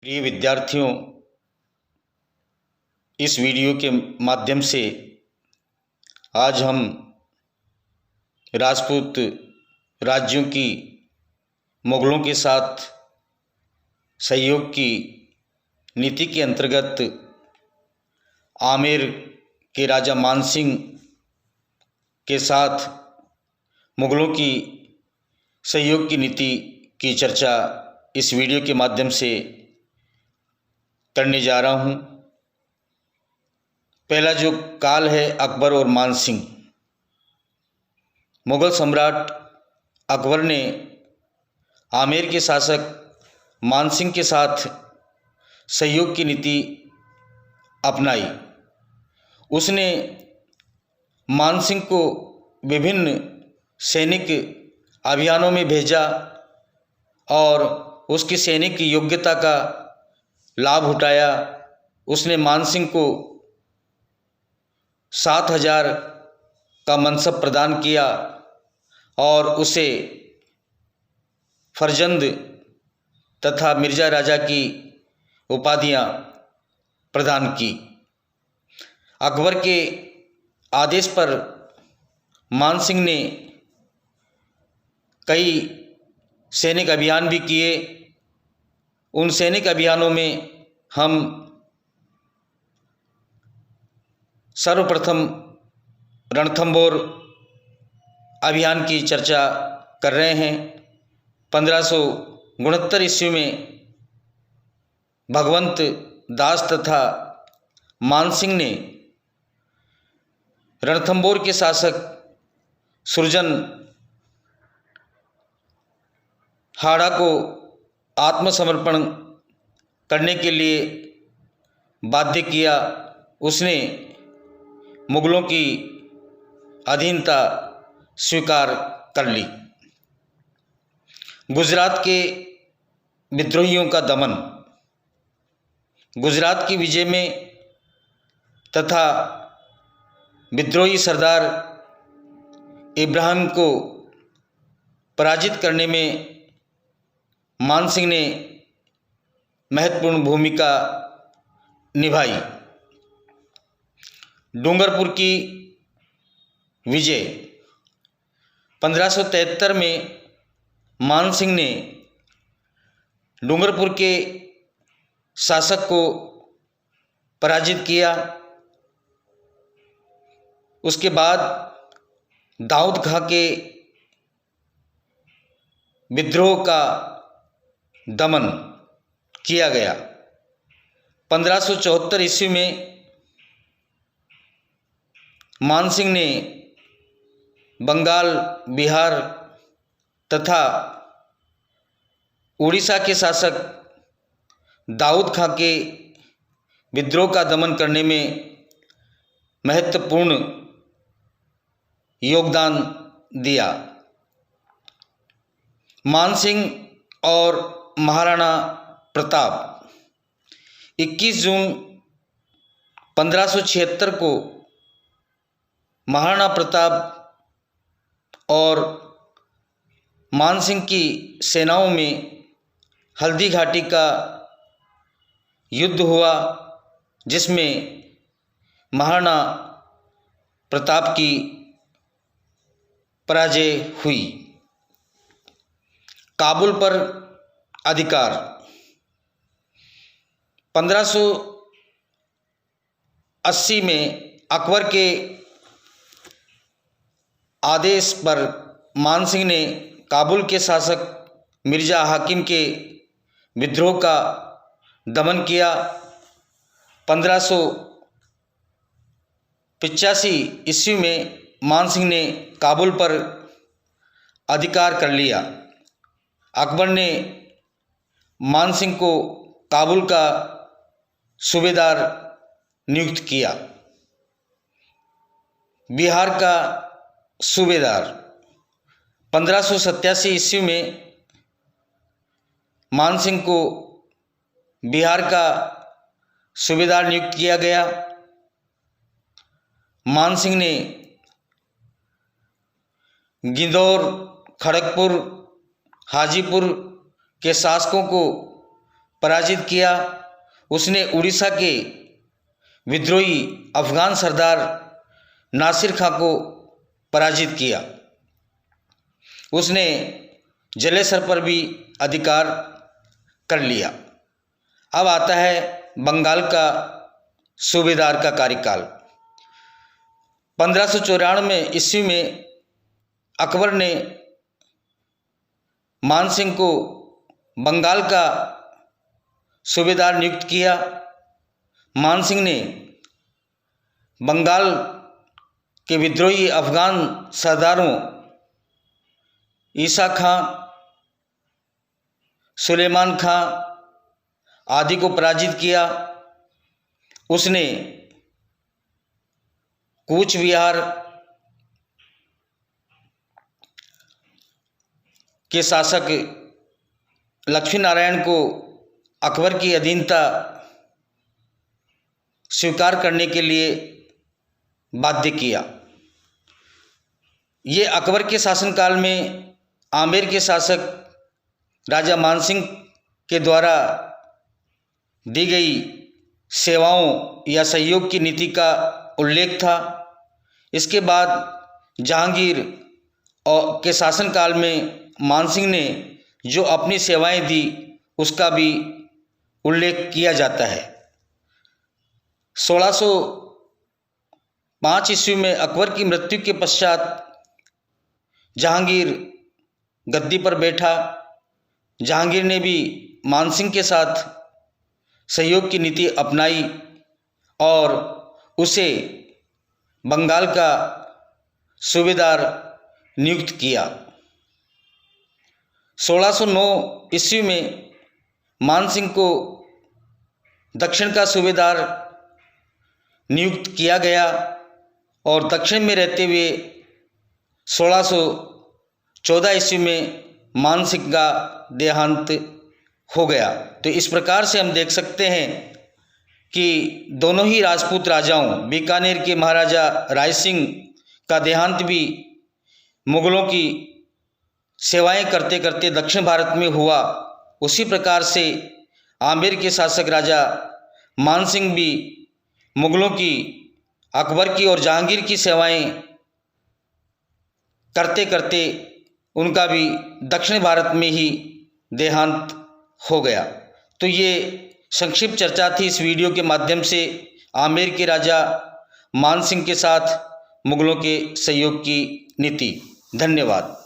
प्रिय विद्यार्थियों, इस वीडियो के माध्यम से आज हम राजपूत राज्यों की मुगलों के साथ सहयोग की नीति के अंतर्गत आमेर के राजा मानसिंह के साथ मुगलों की सहयोग की नीति की चर्चा इस वीडियो के माध्यम से करने जा रहा हूँ। पहला जो काल है अकबर और मानसिंह। मुगल सम्राट अकबर ने आमेर के शासक मानसिंह के साथ सहयोग की नीति अपनाई। उसने मानसिंह को विभिन्न सैनिक अभियानों में भेजा और उसकी सैनिक योग्यता का लाभ उठाया। उसने मानसिंह को 7,000 का मनसब प्रदान किया और उसे फरजंद तथा मिर्ज़ा राजा की उपाधियां प्रदान की। अकबर के आदेश पर मानसिंह ने कई सैनिक अभियान भी किए। उन सैनिक अभियानों में हम सर्वप्रथम रणथंबोर अभियान की चर्चा कर रहे हैं। 1569 ईस्वी में भगवंत दास तथा मानसिंह ने रणथंबोर के शासक सुरजन हाड़ा को आत्मसमर्पण करने के लिए बाध्य किया। उसने मुगलों की अधीनता स्वीकार कर ली। गुजरात के विद्रोहियों का दमन। गुजरात की विजय में तथा विद्रोही सरदार इब्राहिम को पराजित करने में मानसिंह ने महत्वपूर्ण भूमिका निभाई। डूंगरपुर की विजय। 1573 में मानसिंह ने डूंगरपुर के शासक को पराजित किया। उसके बाद दाऊद खां के विद्रोह का दमन किया गया। 1574 ईस्वी में मानसिंह ने बंगाल, बिहार तथा उड़ीसा के शासक दाऊद खां के विद्रोह का दमन करने में महत्वपूर्ण योगदान दिया। मानसिंह और महाराणा प्रताप। 21 जून 1576 को महाराणा प्रताप और मानसिंह की सेनाओं में हल्दी घाटी का युद्ध हुआ, जिसमें महाराणा प्रताप की पराजय हुई। काबुल पर अधिकार। 1580 में अकबर के आदेश पर मानसिंह ने काबुल के शासक मिर्ज़ा हाकिम के विद्रोह का दमन किया। 1585 ईस्वी में मानसिंह ने काबुल पर अधिकार कर लिया। अकबर ने मानसिंह को काबुल का सूबेदार नियुक्त किया। बिहार का सूबेदार। 1587 ईस्वी में मानसिंह को बिहार का सूबेदार नियुक्त किया गया। मानसिंह ने गिंदौर, खड़गपुर, हाजीपुर के शासकों को पराजित किया। उसने उड़ीसा के विद्रोही अफगान सरदार नासिर खां को पराजित किया। उसने जलेसर पर भी अधिकार कर लिया। अब आता है बंगाल का सूबेदार का कार्यकाल। 1594 ईस्वी में अकबर ने मानसिंह को बंगाल का सूबेदार नियुक्त किया। मानसिंह ने बंगाल के विद्रोही अफगान सरदारों ईसा खां, सुलेमान खां आदि को पराजित किया। उसने कूच बिहार के शासक लक्ष्मी नारायण को अकबर की अधीनता स्वीकार करने के लिए बाध्य किया। ये अकबर के शासनकाल में आमेर के शासक राजा मानसिंह के द्वारा दी गई सेवाओं या सहयोग की नीति का उल्लेख था। इसके बाद जहांगीर और के शासनकाल में मानसिंह ने जो अपनी सेवाएं दी उसका भी उल्लेख किया जाता है। 1605 ईस्वी में अकबर की मृत्यु के पश्चात जहांगीर गद्दी पर बैठा। जहांगीर ने भी मानसिंह के साथ सहयोग की नीति अपनाई और उसे बंगाल का सूबेदार नियुक्त किया। 1609 ईस्वी में मानसिंह को दक्षिण का सूबेदार नियुक्त किया गया और दक्षिण में रहते हुए 1614 ईस्वी में मानसिंह का देहांत हो गया। तो इस प्रकार से हम देख सकते हैं कि दोनों ही राजपूत राजाओं, बीकानेर के महाराजा राय सिंह का देहांत भी मुगलों की सेवाएं करते करते दक्षिण भारत में हुआ। उसी प्रकार से आमेर के शासक राजा मानसिंह भी मुगलों की, अकबर की और जहांगीर की सेवाएं करते करते उनका भी दक्षिण भारत में ही देहांत हो गया। तो ये संक्षिप्त चर्चा थी इस वीडियो के माध्यम से आमेर के राजा मानसिंह के साथ मुगलों के सहयोग की नीति। धन्यवाद।